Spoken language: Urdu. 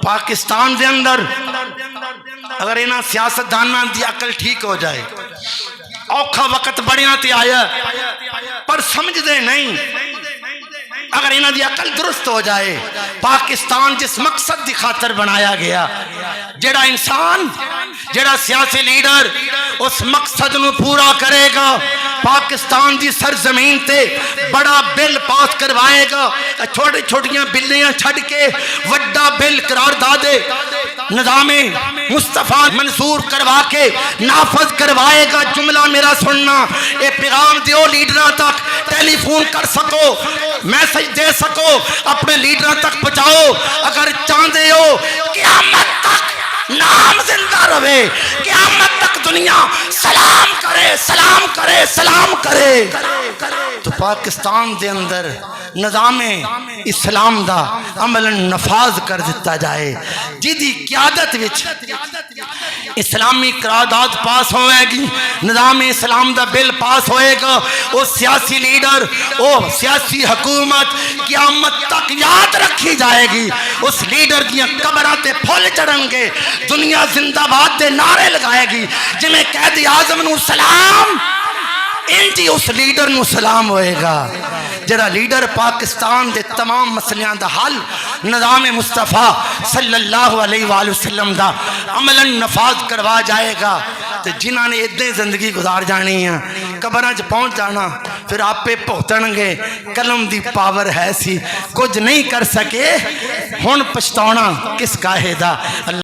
پاکستان دے اندر اگر انہاں سیاستداناں دی عقل ٹھیک ہو جائے، اوکھا وقت بڑیاں تے آیا پر سمجھ دے نہیں، اگر انہاں دی عقل درست ہو جائے، پاکستان جس مقصد دی خاطر بنایا گیا، جڑا انسان جڑا سیاسی لیڈر اس مقصد نو پورا کرے گا، پاکستان دی سرزمین تے بڑا بل پاس کروائے گا، چھوٹی چھوٹیاں بلیاں چھڑ کے وڈا بل قرار دے نظام مصطفیٰ منظور کروا کے نافذ کروائے گا۔ جملہ میرا سننا، اے پیغام دیو لیڈراں تک، ٹیلی فون کر سکو، میسج دے سکو، اپنے لیڈراں تک پہنچاؤ۔ اگر چاہتے ہو قیامت تک نام زندہ رہے، قیامت تک دنیا سلام کرے سلام کرے سلام کرے، تو پاکستان دے اندر نظام اسلام دا عمل نفاذ کر دیتا جائے، جدی قیادت وچ اسلامی قرارداد پاس ہوئے گی، نظام اسلام دا بل پاس ہوئے گا، وہ سیاسی لیڈر، وہ سیاسی حکومت قیامت تک یاد رکھی جائے گی۔ اس لیڈر دیاں قبراں تے پھول چڑھن گے، دنیا زندہ باد دے نعرے لگائے گی، جنہیں قائد اعظم نو سلام، انجی اس لیڈر نو سلام ہوئے گا۔ جڑا لیڈر پاکستان دے تمام مسئلیاں دا حل نظام مصطفیٰ صلی اللہ علیہ وآلہ وسلم دا عملاً نفاذ کروا جائے گا، تو جنہاں نے ادھے زندگی گزار جانی ہے، قبراں چ پہنچ جانا، پھر آپ پہ پہنچن گے، قلم دی پاور ہے سی، کچھ نہیں کر سکے، ہن پچھتانا کس کاہے دا۔